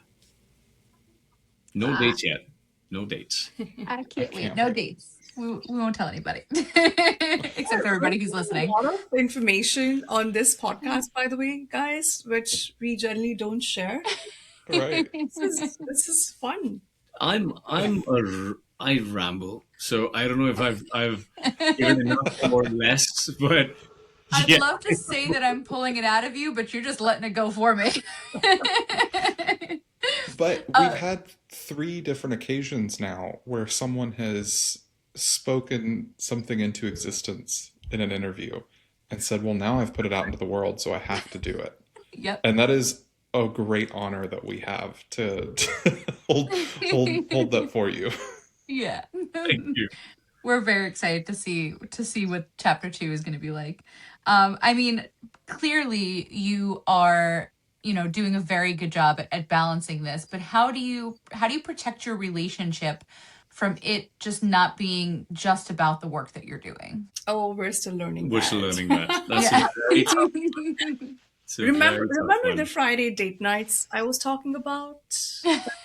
No Ah, dates yet. No dates. I I can't wait. can't No wait. dates. We won't tell anybody, except for We're everybody who's giving a listening. lot of information on this podcast, by the way, guys, which we generally don't share. Right. This is fun. I ramble, so I don't know if I've given enough or less, but I'd yeah, love to say that I'm pulling it out of you, but you're just letting it go for me. But we've uh, had three different occasions now where someone has spoken something into existence in an interview and said, well, now I've put it out into the world, so I have to do it. yep. And that is a great honor that we have to hold that for you. Yeah. thank you. We're very excited to see what chapter 2 is going to be like. I mean, clearly you are, doing a very good job at balancing this, but how do you protect your relationship from it just not being just about the work that you're doing? Oh, we're still learning We're still that. learning that. That's a Yeah. very tough. It's a Remember, very tough remember the one. Friday date nights I was talking about?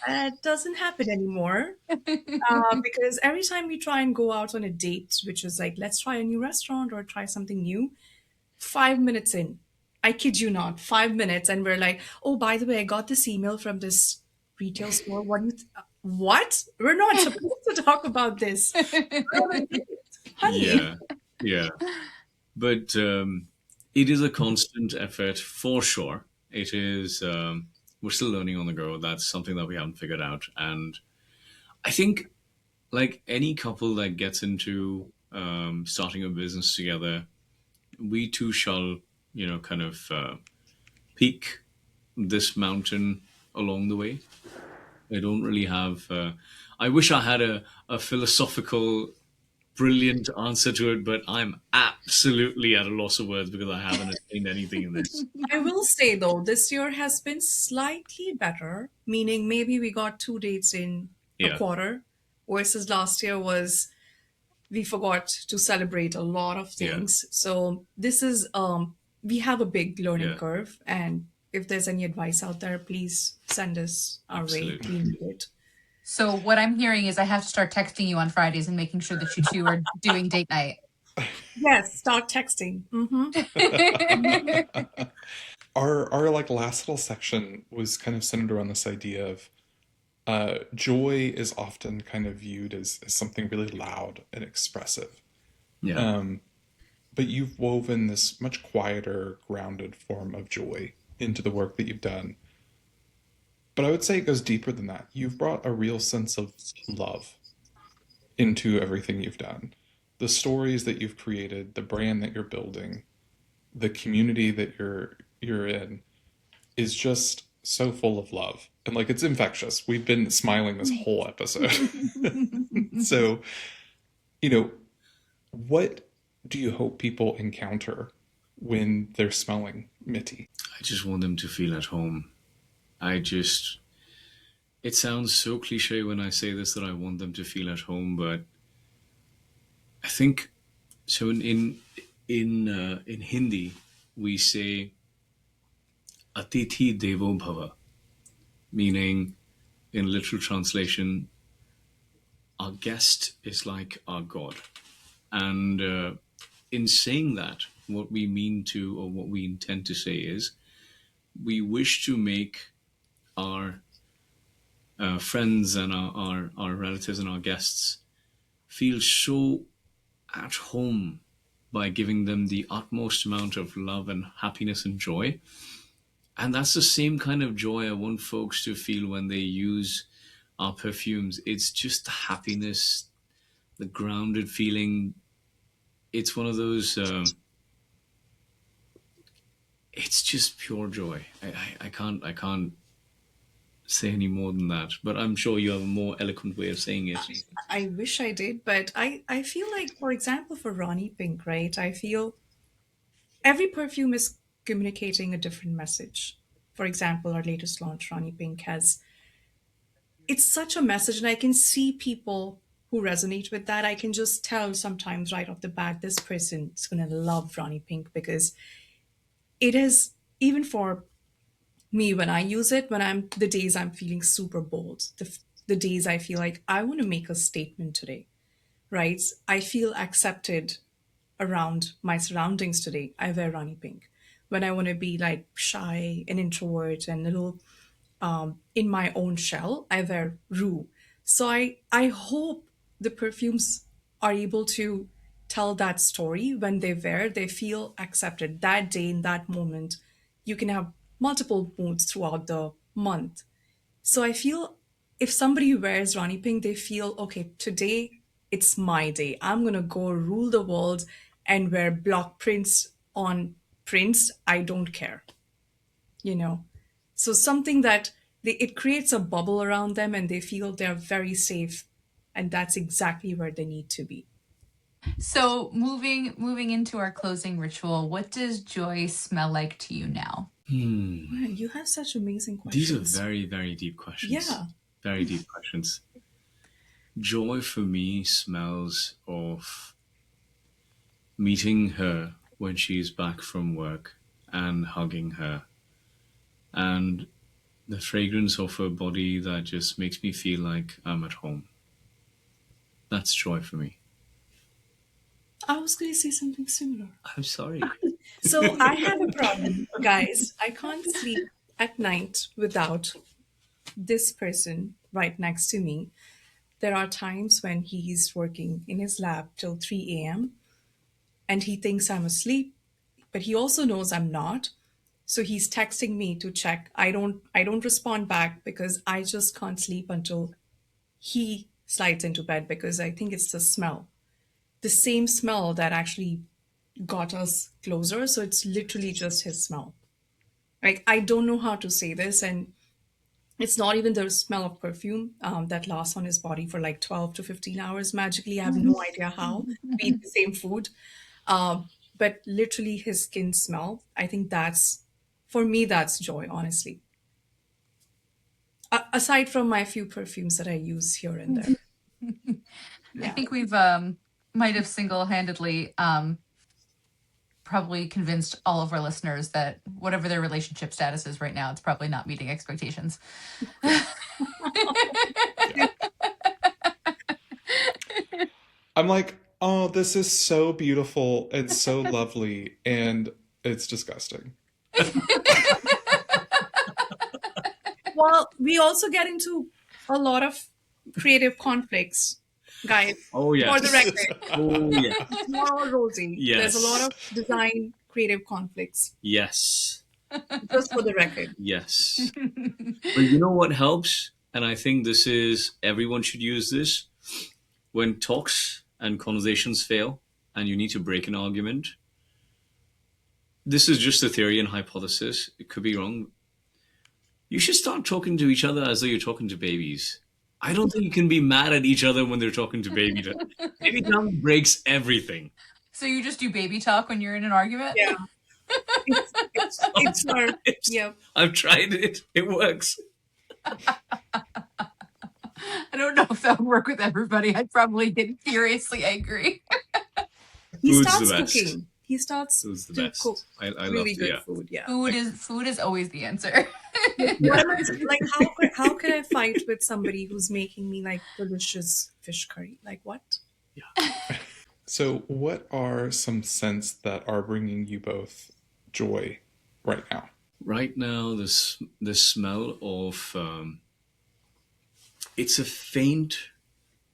That doesn't happen anymore. Because every time we try and go out on a date, which is like, let's try a new restaurant or try something new, 5 minutes in, I kid you not, 5 minutes, and we're like, oh, by the way, I got this email from this retail store. What do you what? We're not supposed to talk about this. We're on a date, honey. Yeah, yeah. But it is a constant effort for sure. It is. We're still learning on the go. That's something that we haven't figured out. And I think, like any couple that gets into starting a business together, we too shall, kind of peak this mountain along the way. I don't really have. I wish I had a philosophical, brilliant answer to it, but I'm absolutely at a loss of words because I haven't attained anything in this. I will say though, this year has been slightly better, meaning maybe we got 2 dates in a Yeah, quarter, versus last year was we forgot to celebrate a lot of yeah, things. So this is we have a big learning yeah, curve, and if there's any advice out there, please send us our way. absolutely. We need it. So what I'm hearing is I have to start texting you on Fridays and making sure that you two are doing date night. Yes, start texting. Our like last little section was kind of centered around this idea of joy is often kind of viewed as something really loud and expressive. Yeah, Um, but you've woven this much quieter, grounded form of joy into the work that you've done. But I would say it goes deeper than that. You've brought a real sense of love into everything you've done. The stories that you've created, the brand that you're building, the community that you're in is just so full of love. And like it's infectious. We've been smiling this whole episode. So, you know, what do you hope people encounter when they're smelling Mitti? I just want them to feel at home. I just. It sounds so cliche when I say this that I want them to feel at home, but I think so. In Hindi, we say "Atithi Devo Bhava," meaning, in literal translation, our guest is like our God. And in saying that, what we mean to, or what we intend to say is, we wish to make our friends and our relatives and our guests feel so at home by giving them the utmost amount of love and happiness and joy. And that's the same kind of joy I want folks to feel when they use our perfumes. It's just the happiness, the grounded feeling. It's one of those. It's just pure joy. I can't say any more than that, but I'm sure you have a more eloquent way of saying it. I wish I did, but I feel like, for example, for Ronnie Pink, right? I feel every perfume is communicating a different message. For example, our latest launch, Ronnie Pink, has it's such a message, and I can see people who resonate with that. I can just tell sometimes right off the bat, this person is going to love Ronnie Pink because it is even for me when I use it, when I'm the days I'm feeling super bold, the days I feel like I want to make a statement today, right? I feel accepted around my surroundings today. I wear Ronnie Pink. When I want to be like shy and introvert and little in my own shell, I wear Rue. So I hope the perfumes are able to tell that story when they wear, they feel accepted that day in that moment. You can have multiple moods throughout the month. So I feel if somebody wears Ronnie Pink, they feel okay, today it's my day. I'm gonna go rule the world and wear block prints on prints. I don't care, you know. So something that it creates a bubble around them and they feel they're very safe, and that's exactly where they need to be. So moving into our closing ritual, what does joy smell like to you now? Man, you have such amazing These are questions. very, very deep questions. Yeah. Very deep questions. Joy for me smells of meeting her when she's back from work and hugging her, and the fragrance of her body that just makes me feel like I'm at home. That's joy for me. I was going to say something similar. I'm sorry. So I have a problem, guys. I can't sleep at night without this person right next to me. There are times when he's working in his lab till 3 a.m. and he thinks I'm asleep, but he also knows I'm not. So he's texting me to check. I don't respond back because I just can't sleep until he slides into bed because I think it's the smell. The same smell that actually got us closer. So it's literally just his smell. Like I don't know how to say this, and it's not even the smell of perfume that lasts on his body for like 12 to 15 hours magically. I have no idea how. We eat the same food. But literally his skin smell, I think that's, for me, that's joy, honestly. Aside from my few perfumes that I use here and there. I Yeah. think we've might have single-handedly probably convinced all of our listeners that whatever their relationship status is right now, it's probably not meeting expectations. I'm like, oh, this is so beautiful and so lovely, and it's disgusting. Well, we also get into a lot of creative conflicts, guys. Oh, For the yes. record, Oh, yeah. it's not all rosy. There's a lot Yes. of design creative conflicts, Yes. just for the record. Yes. But you know what helps? And I think this is, everyone should use this. When talks and conversations fail and you need to break an argument, this is just a theory and hypothesis. It could be wrong. You should start talking to each other as though you're talking to babies. I don't think you can be mad at each other when they're talking to baby tongue. Baby tongue breaks everything. So you just do baby talk when you're in an argument? Yeah. It's our, yeah. I've tried it. It works. I don't know if that would work with everybody. I'd probably get furiously angry. He Food's starts the best. cooking. He starts Food's the to best. cook I love really to, good yeah. food. Yeah. Food is always the answer. What am I like? How can I fight with somebody who's making me like delicious fish curry? Like what? So, what are some scents that are bringing you both joy right now? Right now, the smell of it's a faint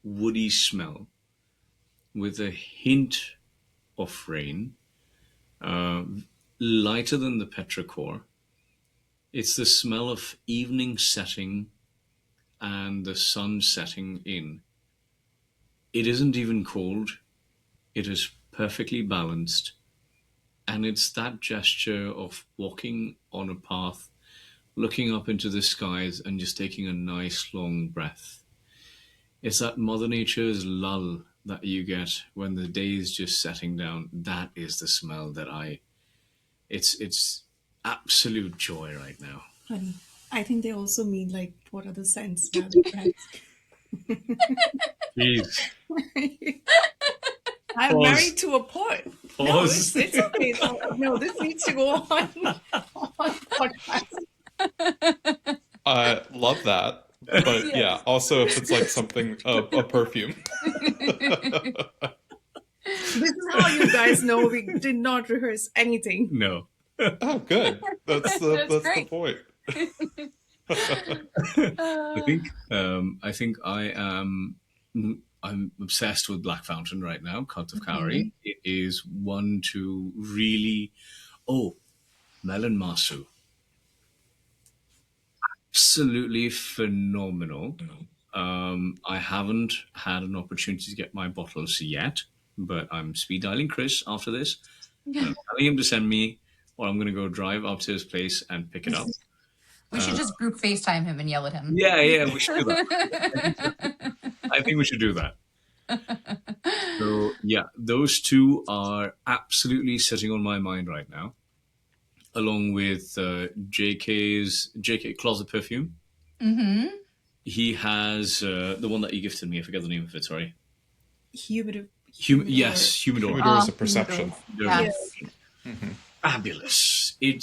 woody smell with a hint of rain, uh, lighter than the petrichor. It's the smell of evening setting and the sun setting in. It isn't even cold. It is perfectly balanced. And it's that gesture of walking on a path looking up into the skies and just taking a nice long breath. It's that Mother Nature's lull that you get when the day is just setting down. That is the smell that it's absolute joy right now. Honey, I think they also mean like what other scents smell the best. Jeez. I'm Pause. married to a pot. No, Pause. it's okay. No, this needs to go on podcast. I love that. But Yes. yeah, also if it's like something, a perfume. This is how you guys know we did not rehearse anything. No. Oh, good. That's That's the great. point. I think I'm obsessed with Black Fountain right now, Cult of Cowrie. It is one to really Melon Masu. Absolutely phenomenal. I haven't had an opportunity to get my bottles yet, but I'm speed dialing Chris after this. And I'm telling him to send me, or I'm going to go drive up to his place and pick it up. We should just group FaceTime him and yell at him. Yeah, we should do that. I think we should do that. So, yeah, those two are absolutely sitting on my mind right now, along with JK Closet Perfume. Mm-hmm. He has the one that he gifted me. I forget the name of it, sorry. Humidor. Yes, Humidor. Humidors of perception. Yes. Fabulous. It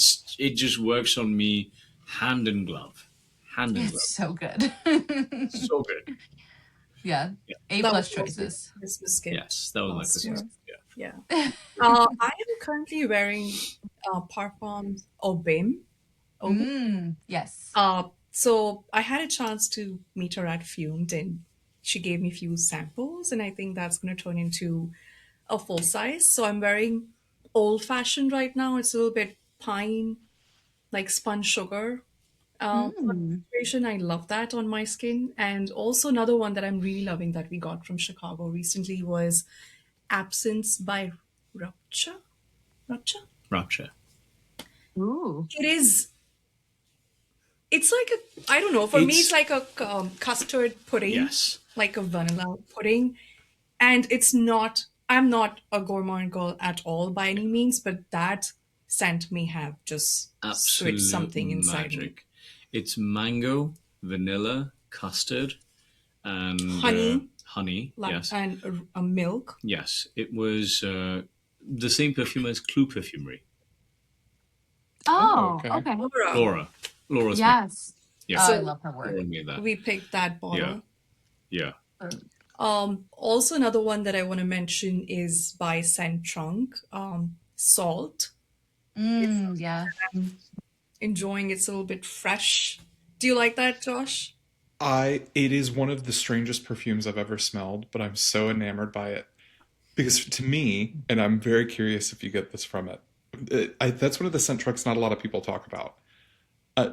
just works on me hand in glove. Hand in glove. It's so good. So good. Yeah. A That plus was also choices. Christmas gift. Yes, that was my last Christmas. year. Yeah. Yeah. I am currently wearing Parfum Aubame. Yes. So I had a chance to meet her at Fumed, and she gave me a few samples, and I think that's going to turn into a full size. So I'm wearing old fashioned right now. It's a little bit pine, like spun sugar. Concentration. I love that on my skin. And also another one that I'm really loving that we got from Chicago recently was Absence by Rupture. Rapture. Ooh. It's like I don't know, for me It's- it's like a custard pudding. Yes. Like a vanilla pudding. And I'm not a gourmand girl at all by any means, but that scent may have just Absolute switched something inside me. magic. It's mango, vanilla, custard, and honey. Yes. And a milk. Yes. It was the same perfume as Clue Perfumery. Oh, okay. okay. Laura's Yes. Yeah. Oh, I So- love her work. Laura made that. We picked that bottle. Yeah. Also another one that I want to mention is by Scent Trunk, Salt. Yeah. Enjoying it's a little bit fresh. Do you like that, Josh? It is one of the strangest perfumes I've ever smelled, but I'm so enamored by it. Because to me, and I'm very curious if you get this from it, that's one of the scent tricks not a lot of people talk about.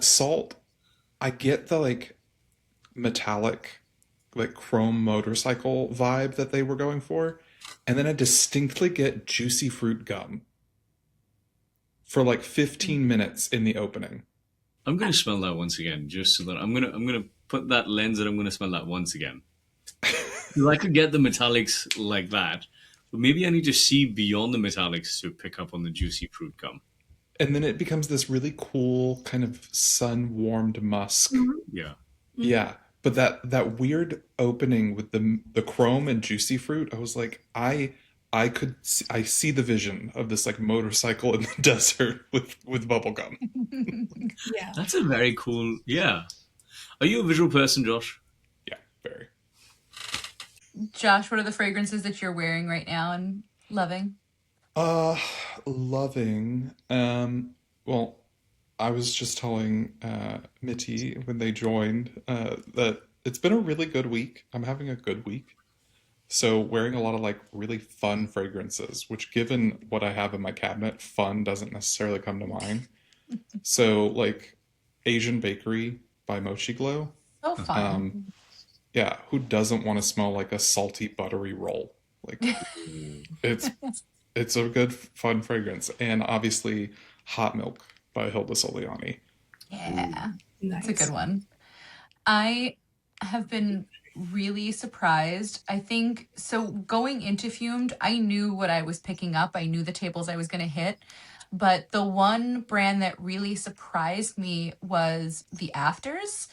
Salt, I get the like metallic, like chrome motorcycle vibe that they were going for, and then I distinctly get juicy fruit gum for like 15 minutes in the opening. I'm gonna smell that once again, just so that I'm gonna put that lens and I'm gonna smell that once again. 'Cause I could get the metallics like that, but maybe I need to see beyond the metallics to pick up on the juicy fruit gum. And then it becomes this really cool kind of sun-warmed musk. Yeah. Yeah, but that weird opening with the chrome and juicy fruit, I was like, I see the vision of this like motorcycle in the desert with bubble gum. Yeah. That's a very cool. Yeah. Are you a visual person, Josh? Yeah, very. Josh, what are the fragrances that you're wearing right now and loving? Loving. Well, I was just telling Mitti when they joined that it's been a really good week. I'm having a good week. So wearing a lot of like really fun fragrances, which given what I have in my cabinet, fun doesn't necessarily come to mind. So like Asian Bakery by Mochi Glow. Oh, fun. Yeah, who doesn't want to smell like a salty buttery roll? Like it's a good fun fragrance. And obviously Hot Milk by Hilda Soliani. Yeah, that's a good Nice. one. I have been really surprised. I think so. Going into Fumed, I knew what I was picking up, I knew the tables I was going to hit. But the one brand that really surprised me was the Afters.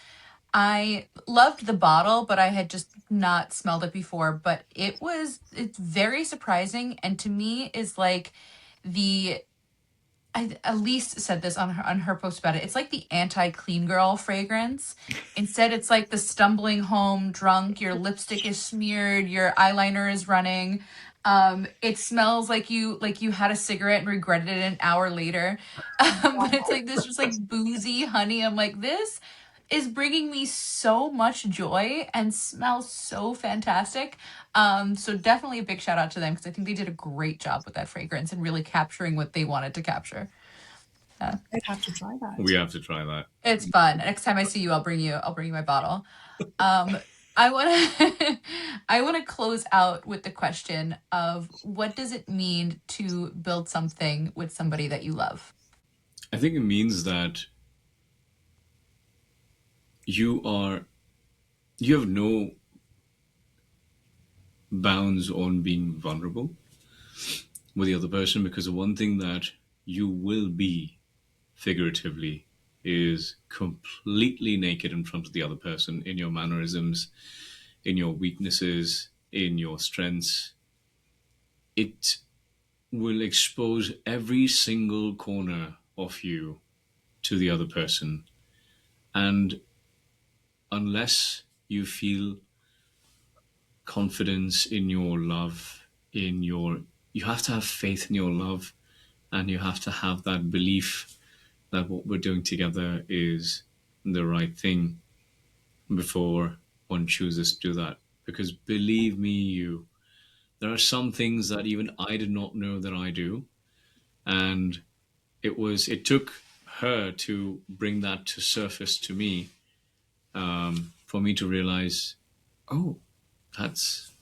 I loved the bottle, but I had just not smelled it before. But it's very surprising. And to me, is like the Elise said this on her post about it. It's like the anti clean girl fragrance. Instead, it's like the stumbling home drunk. Your lipstick is smeared. Your eyeliner is running. It smells like you had a cigarette and regretted it an hour later. But it's like this just like boozy honey. I'm like, this is bringing me so much joy and smells so fantastic. So definitely a big shout out to them because I think they did a great job with that fragrance and really capturing what they wanted to capture. Yeah. I'd have to try We that. have to try that. It's fun. Next time I see you, I'll bring you my bottle. Um, I want to I want to close out with the question of what does it mean to build something with somebody that you love? I think it means that you are you have no bounds on being vulnerable with the other person, because the one thing that you will be figuratively is completely naked in front of the other person, in your mannerisms, in your weaknesses, in your strengths. It will expose every single corner of you to the other person. And unless you feel confidence in your love, you have to have faith in your love, and you have to have that belief that what we're doing together is the right thing before one chooses to do that. Because believe me, there are some things that even I did not know that I do, and it took her to bring that to surface to me, for me to realize, oh, that's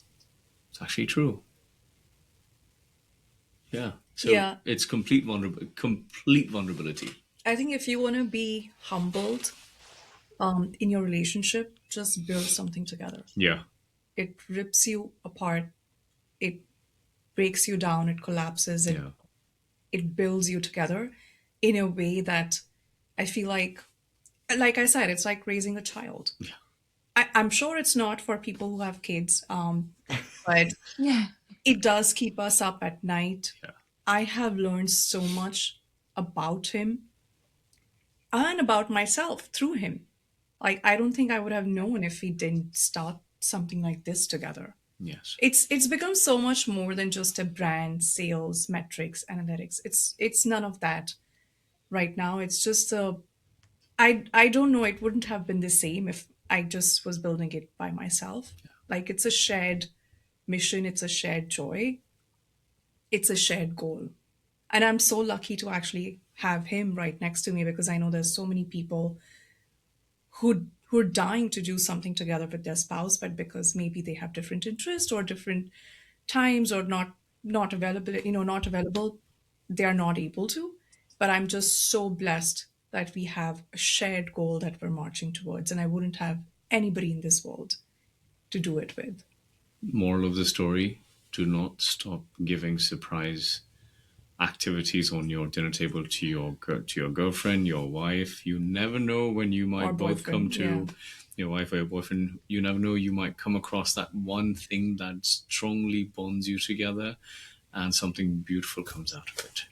it's actually true. Yeah. So Yeah, it's complete vulnerability. I think if you want to be humbled in your relationship, just build something together. Yeah. It rips you apart, it breaks you down, it collapses, Yeah. it builds you together in a way that I feel like I said, it's like raising a child. I'm sure it's not for people who have kids, but Yeah. it does keep us up at night. Yeah. I have learned so much about him and about myself through him. Like I don't think I would have known if we didn't start something like this together. Yes. It's become so much more than just a brand, sales, metrics, analytics. It's none of that right now. It's just a I don't know, it wouldn't have been the same if I just was building it by myself. Like it's a shared mission, it's a shared joy, it's a shared goal. And I'm so lucky to actually have him right next to me because I know there's so many people who are dying to do something together with their spouse, but because maybe they have different interests or different times or not available, not available, they are not able to. But I'm just so blessed that we have a shared goal that we're marching towards, and I wouldn't have anybody in this world to do it with. Moral of the story: do not stop giving surprise activities on your dinner table to your girlfriend, your wife. You never know when you Or might both come boyfriend, yeah. to your wife or your boyfriend. You never know, you might come across that one thing that strongly bonds you together, and something beautiful comes out of it.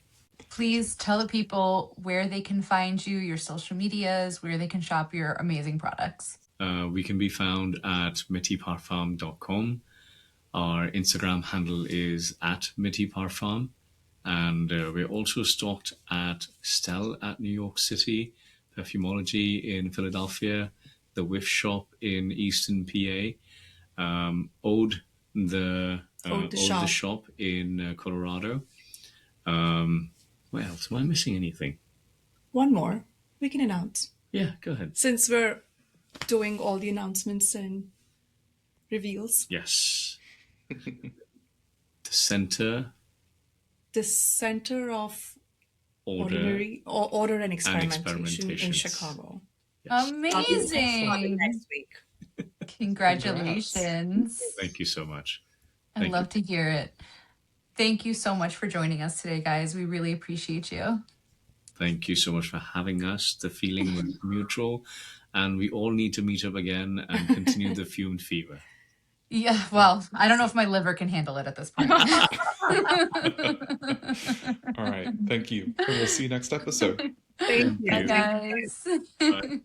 Please tell the people where they can find you, your social medias, where they can shop your amazing products. We can be found at mittiparfum.com. Our Instagram handle is at mittiparfum. And we're also stocked at Stell at New York City, Perfumology in Philadelphia, the Whiff Shop in Eastern PA, Ode Ode the Ode the shop. Shop in Colorado. Where else? Am I missing anything? One more we can announce. Yeah, go ahead. Since we're doing all the announcements and reveals, Yes. The center the center of order Order and and experimentation in experimentations. Chicago. Yes. Starting Amazing. next week. Congrats. Congratulations. Thank you so much. I Thank you. love to hear it. Thank you so much for joining us today, guys. We really appreciate you. Thank you so much for having us. The feeling was mutual, and we all need to meet up again and continue the fumed fever. Yeah, well, I don't know if my liver can handle it at this point. All right. Thank you. And we'll see you next episode. Thank Bye, you. you. Thank you, guys. guys. Bye.